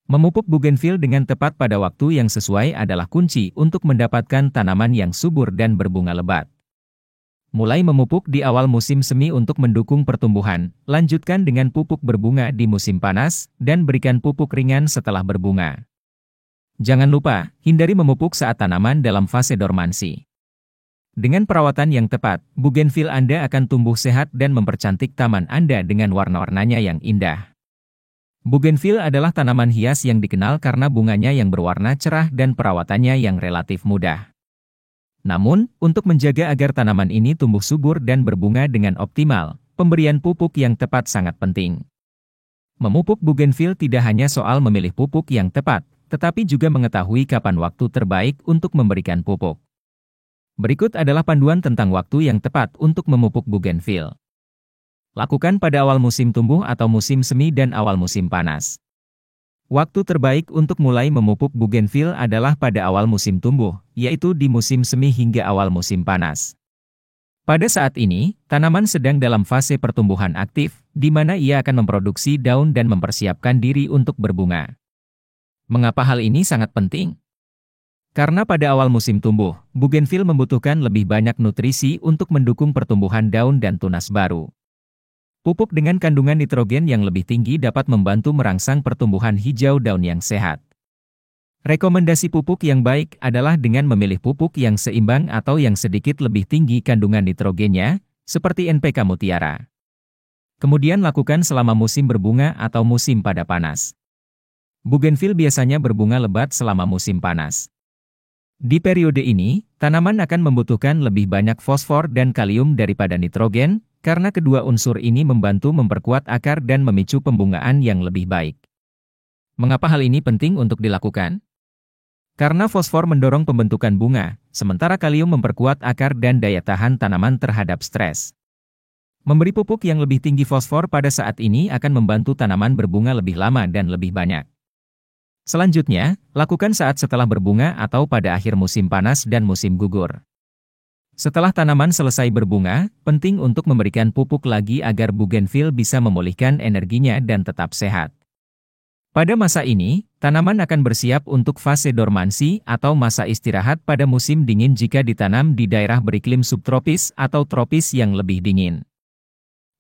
Memupuk bugenvil dengan tepat pada waktu yang sesuai adalah kunci untuk mendapatkan tanaman yang subur dan berbunga lebat. Mulai memupuk di awal musim semi untuk mendukung pertumbuhan, lanjutkan dengan pupuk berbunga di musim panas, dan berikan pupuk ringan setelah berbunga. Jangan lupa, hindari memupuk saat tanaman dalam fase dormansi. Dengan perawatan yang tepat, bugenvil Anda akan tumbuh sehat dan mempercantik taman Anda dengan warna-warnanya yang indah. Bugenvil adalah tanaman hias yang dikenal karena bunganya yang berwarna cerah dan perawatannya yang relatif mudah. Namun, untuk menjaga agar tanaman ini tumbuh subur dan berbunga dengan optimal, pemberian pupuk yang tepat sangat penting. Memupuk bugenvil tidak hanya soal memilih pupuk yang tepat, tetapi juga mengetahui kapan waktu terbaik untuk memberikan pupuk. Berikut adalah panduan tentang waktu yang tepat untuk memupuk bugenvil. Lakukan pada awal musim tumbuh atau musim semi dan awal musim panas. Waktu terbaik untuk mulai memupuk bugenvil adalah pada awal musim tumbuh, yaitu di musim semi hingga awal musim panas. Pada saat ini, tanaman sedang dalam fase pertumbuhan aktif, di mana ia akan memproduksi daun dan mempersiapkan diri untuk berbunga. Mengapa hal ini sangat penting? Karena pada awal musim tumbuh, bugenvil membutuhkan lebih banyak nutrisi untuk mendukung pertumbuhan daun dan tunas baru. Pupuk dengan kandungan nitrogen yang lebih tinggi dapat membantu merangsang pertumbuhan hijau daun yang sehat. Rekomendasi pupuk yang baik adalah dengan memilih pupuk yang seimbang atau yang sedikit lebih tinggi kandungan nitrogennya, seperti NPK Mutiara. Kemudian lakukan selama musim berbunga atau musim pada panas. Bugenvil biasanya berbunga lebat selama musim panas. Di periode ini, tanaman akan membutuhkan lebih banyak fosfor dan kalium daripada nitrogen, karena kedua unsur ini membantu memperkuat akar dan memicu pembungaan yang lebih baik. Mengapa hal ini penting untuk dilakukan? Karena fosfor mendorong pembentukan bunga, sementara kalium memperkuat akar dan daya tahan tanaman terhadap stres. Memberi pupuk yang lebih tinggi fosfor pada saat ini akan membantu tanaman berbunga lebih lama dan lebih banyak. Selanjutnya, lakukan saat setelah berbunga atau pada akhir musim panas dan musim gugur. Setelah tanaman selesai berbunga, penting untuk memberikan pupuk lagi agar bugenvil bisa memulihkan energinya dan tetap sehat. Pada masa ini, tanaman akan bersiap untuk fase dormansi atau masa istirahat pada musim dingin jika ditanam di daerah beriklim subtropis atau tropis yang lebih dingin.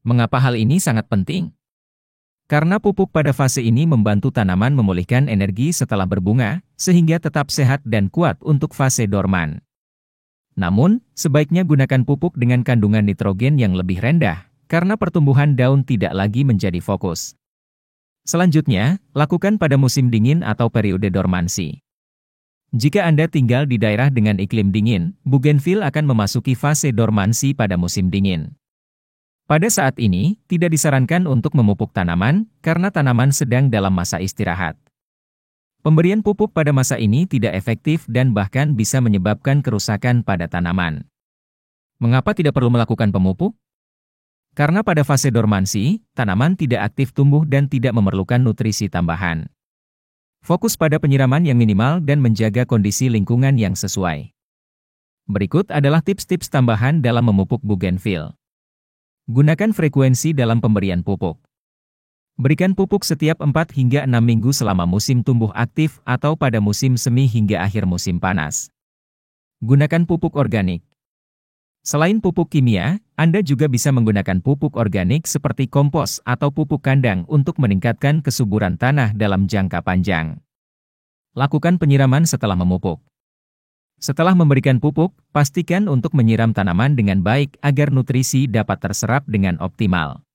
Mengapa hal ini sangat penting? Karena pupuk pada fase ini membantu tanaman memulihkan energi setelah berbunga, sehingga tetap sehat dan kuat untuk fase dorman. Namun, sebaiknya gunakan pupuk dengan kandungan nitrogen yang lebih rendah, karena pertumbuhan daun tidak lagi menjadi fokus. Selanjutnya, lakukan pada musim dingin atau periode dormansi. Jika Anda tinggal di daerah dengan iklim dingin, bugenvil akan memasuki fase dormansi pada musim dingin. Pada saat ini, tidak disarankan untuk memupuk tanaman, karena tanaman sedang dalam masa istirahat. Pemberian pupuk pada masa ini tidak efektif dan bahkan bisa menyebabkan kerusakan pada tanaman. Mengapa tidak perlu melakukan pemupuk? Karena pada fase dormansi, tanaman tidak aktif tumbuh dan tidak memerlukan nutrisi tambahan. Fokus pada penyiraman yang minimal dan menjaga kondisi lingkungan yang sesuai. Berikut adalah tips-tips tambahan dalam memupuk bugenvil. Gunakan frekuensi dalam pemberian pupuk. Berikan pupuk setiap 4 hingga 6 minggu selama musim tumbuh aktif atau pada musim semi hingga akhir musim panas. Gunakan pupuk organik. Selain pupuk kimia, Anda juga bisa menggunakan pupuk organik seperti kompos atau pupuk kandang untuk meningkatkan kesuburan tanah dalam jangka panjang. Lakukan penyiraman setelah memupuk. Setelah memberikan pupuk, pastikan untuk menyiram tanaman dengan baik agar nutrisi dapat terserap dengan optimal.